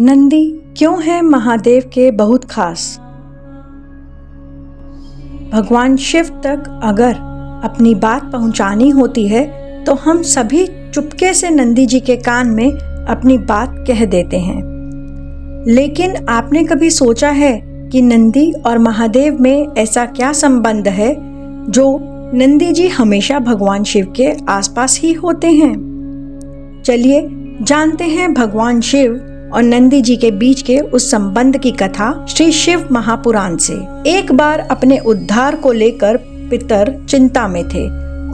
नंदी क्यों है महादेव के बहुत खास। भगवान शिव तक अगर अपनी बात पहुंचानी होती है तो हम सभी चुपके से नंदी जी के कान में अपनी बात कह देते हैं। लेकिन आपने कभी सोचा है कि नंदी और महादेव में ऐसा क्या संबंध है जो नंदी जी हमेशा भगवान शिव के आसपास ही होते हैं? चलिए जानते हैं भगवान शिव और नंदी जी के बीच के उस संबंध की कथा श्री शिव महापुराण से। एक बार अपने उद्धार को लेकर पितर चिंता में थे।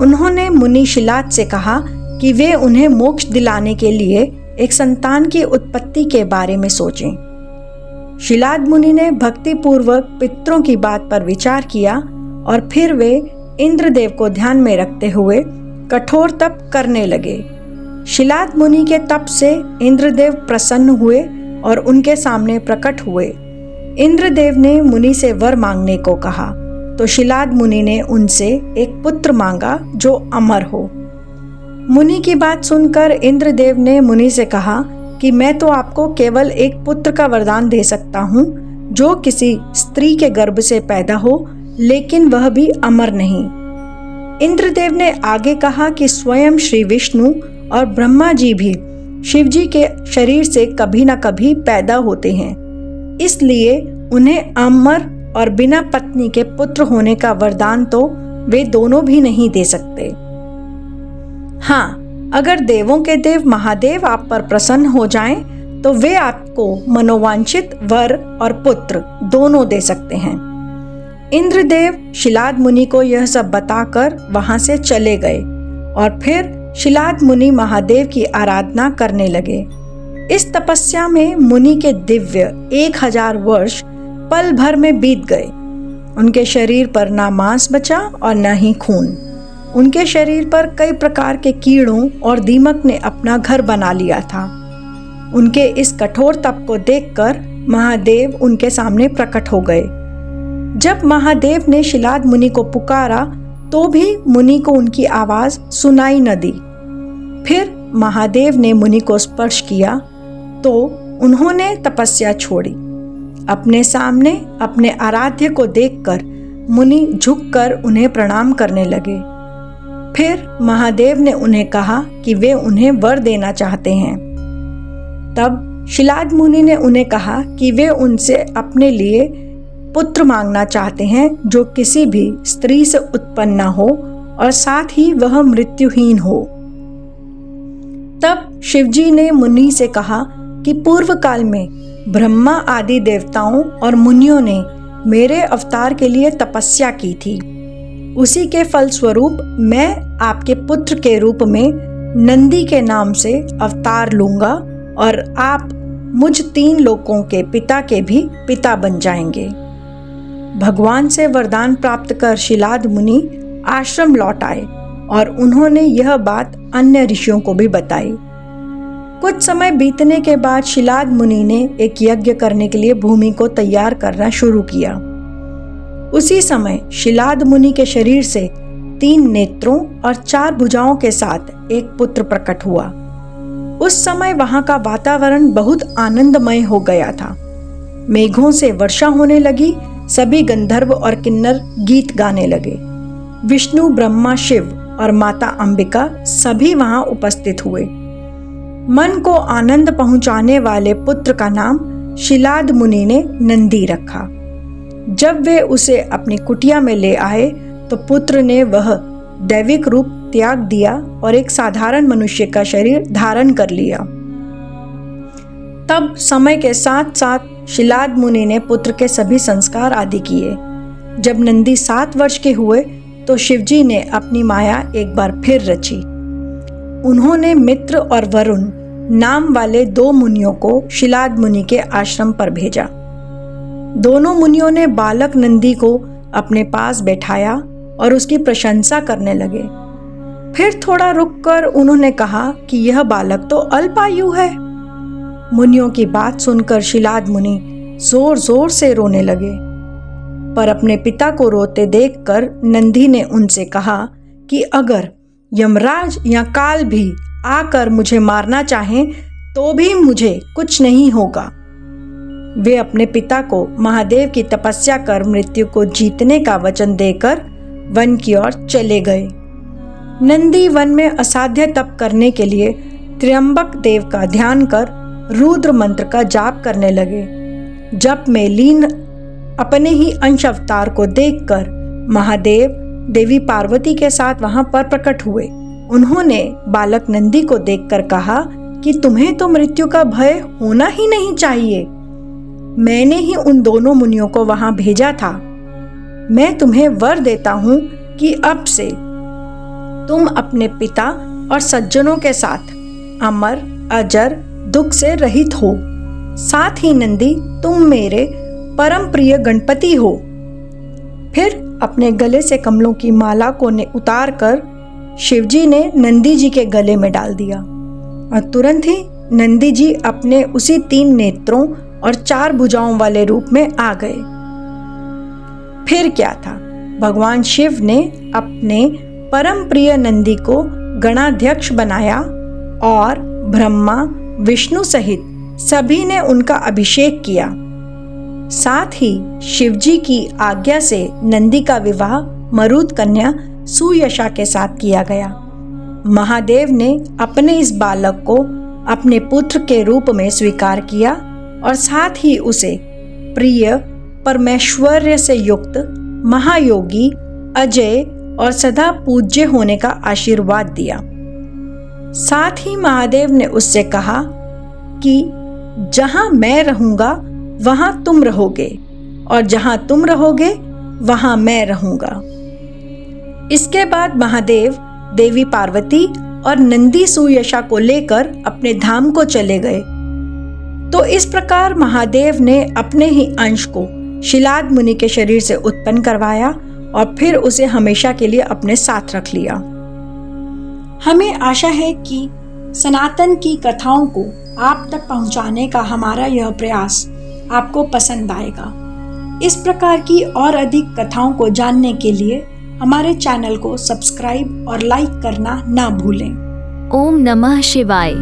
उन्होंने मुनि शिलाद से कहा कि वे उन्हें मोक्ष दिलाने के लिए एक संतान की उत्पत्ति के बारे में सोचें। शिलाद मुनि ने भक्ति पूर्वक पितरों की बात पर विचार किया और फिर वे इंद्रदेव को ध्यान में रखते हुए कठोर तप करने लगे। शिलाद मुनि के तप से इंद्रदेव प्रसन्न हुए और उनके सामने प्रकट हुए। इंद्रदेव ने मुनि से वर मांगने को कहा तो शिलाद मुनि ने उनसे एक पुत्र मांगा जो अमर हो। मुनि की बात सुनकर इंद्रदेव ने मुनि से कहा कि मैं तो आपको केवल एक पुत्र का वरदान दे सकता हूँ जो किसी स्त्री के गर्भ से पैदा हो, लेकिन वह भी अमर नहीं। इंद्रदेव ने आगे कहा कि स्वयं श्री विष्णु और ब्रह्मा जी भी शिव जी के शरीर से कभी न कभी पैदा होते हैं, इसलिए उन्हें अमर और बिना पत्नी के पुत्र होने का वरदान तो वे दोनों भी नहीं दे सकते। हाँ, अगर देवों के देव महादेव आप पर प्रसन्न हो जाएं, तो वे आपको मनोवांछित वर और पुत्र दोनों दे सकते हैं। इंद्रदेव शिलाद मुनि को यह सब बताकर वहां से चले गए और फिर शिलाद मुनि महादेव की आराधना करने लगे। इस तपस्या में मुनि के दिव्य 1000 वर्ष पल भर में बीत गए। उनके शरीर पर ना मांस बचा और न ही खून। उनके शरीर पर कई प्रकार के कीड़ों और दीमक ने अपना घर बना लिया था। उनके इस कठोर तप को देखकर महादेव उनके सामने प्रकट हो गए। जब महादेव ने शिलाद मुनि को पुकारा तो भी मुनि को उनकी आवाज सुनाई न दी। फिर महादेव ने मुनि को स्पर्श किया तो उन्होंने तपस्या छोड़ी। अपने सामने अपने आराध्य को देखकर मुनि झुककर उन्हें प्रणाम करने लगे। फिर महादेव ने उन्हें कहा कि वे उन्हें वर देना चाहते हैं। तब शिलाद मुनि ने उन्हें कहा कि वे उनसे अपने लिए पुत्र मांगना चाहते हैं जो किसी भी स्त्री से उत्पन्न न हो और साथ ही वह मृत्युहीन हो। तब शिवजी ने मुनि से कहा कि पूर्व काल में ब्रह्मा आदि देवताओं और मुनियों ने मेरे अवतार के लिए तपस्या की थी। उसी के फलस्वरूप मैं आपके पुत्र के रूप में नंदी के नाम से अवतार लूंगा और आप मुझ 3 लोकों के पिता के भी पिता बन जाएंगे। भगवान से वरदान प्राप्त कर शिलाद मुनि आश्रम लौट आए और उन्होंने यह बात अन्य ऋषियों को भी बताई। कुछ समय बीतने के बाद शिलाद मुनि ने एक यज्ञ करने के लिए भूमि को तैयार करना शुरू किया। उसी समय शिलाद मुनि के शरीर से 3 नेत्रों और 4 भुजाओं के साथ एक पुत्र प्रकट हुआ। उस समय वहां का वातावरण बहुत आनंदमय हो गया था। मेघों से वर्षा होने लगी। सभी गंधर्व और किन्नर गीत गाने लगे। विष्णु, ब्रह्मा, शिव और माता अंबिका सभी वहां उपस्थित हुए। मन को आनंद पहुंचाने वाले पुत्र का नाम शिलाद मुनि ने नंदी रखा। जब वे उसे अपनी कुटिया में ले आए तो पुत्र ने वह दैविक रूप त्याग दिया और एक साधारण मनुष्य का शरीर धारण कर लिया। तब समय के साथ साथ शिलाद मुनि ने पुत्र के सभी संस्कार आदि किए। जब नंदी 7 वर्ष के हुए तो शिवजी ने अपनी माया एक बार फिर रची। उन्होंने मित्र और वरुण नाम वाले 2 मुनियों को शिलाद मुनि के आश्रम पर भेजा। दोनों मुनियों ने बालक नंदी को अपने पास बैठाया और उसकी प्रशंसा करने लगे। फिर थोड़ा रुककर उन्होंने कहा कि यह बालक तो अल्पायु है। मुनियों की बात सुनकर शिलाद मुनि जोर जोर से रोने लगे, पर अपने पिता को रोते देखकर नंदी ने उनसे कहा कि अगर यमराज या काल भी आकर मुझे मारना चाहें तो भी मुझे कुछ नहीं होगा, वे अपने पिता को महादेव की तपस्या कर मृत्यु को जीतने का वचन देकर वन की ओर चले गए। नंदी वन में असाध्य तप करने के लिए त्र्यंबक देव का ध्यान कर रुद्र मंत्र का जाप करने लगे। जप में लीन अपने ही अंश अवतार को देखकर महादेव देवी पार्वती के साथ वहां पर प्रकट हुए। उन्होंने बालक नंदी को देखकर कहा कि तुम्हें तो मृत्यु का भय होना ही नहीं चाहिए। मैंने ही उन दोनों मुनियों को वहां भेजा था। मैं तुम्हें वर देता हूं कि अब से तुम अपने पिता और सज्जनों के साथ अमर अजर दुख से रहित हो। साथ ही नंदी तुम मेरे परम प्रिय गणपति हो। फिर अपने गले से कमलों की माला को उतार कर शिवजी ने नंदी जी के गले में डाल दिया और तुरंत ही नंदी जी अपने उसी 3 नेत्रों और 4 भुजाओं वाले रूप में आ गए। फिर क्या था, भगवान शिव ने अपने परम प्रिय नंदी को गणाध्यक्ष बनाया और ब्रह्मा विष्णु सहित सभी ने उनका अभिषेक किया। साथ ही शिवजी की आज्ञा से नंदी का विवाह मरुत कन्या सुयशा के साथ किया गया। महादेव ने अपने इस बालक को अपने पुत्र के रूप में स्वीकार किया और साथ ही उसे प्रिय परमेश्वर्य से युक्त महायोगी अजय और सदा पूज्य होने का आशीर्वाद दिया। साथ ही महादेव ने उससे कहा कि जहां मैं रहूंगा वहां तुम रहोगे और जहां तुम रहोगे वहां मैं रहूंगा। इसके बाद महादेव देवी पार्वती और नंदी सुयशा को लेकर अपने धाम को चले गए। तो इस प्रकार महादेव ने अपने ही अंश को शिलाद मुनि के शरीर से उत्पन्न करवाया और फिर उसे हमेशा के लिए अपने साथ रख लिया। हमें आशा है कि सनातन की कथाओं को आप तक पहुंचाने का हमारा यह प्रयास आपको पसंद आएगा। इस प्रकार की और अधिक कथाओं को जानने के लिए हमारे चैनल को सब्सक्राइब और लाइक करना ना भूलें। ओम नमः शिवाय।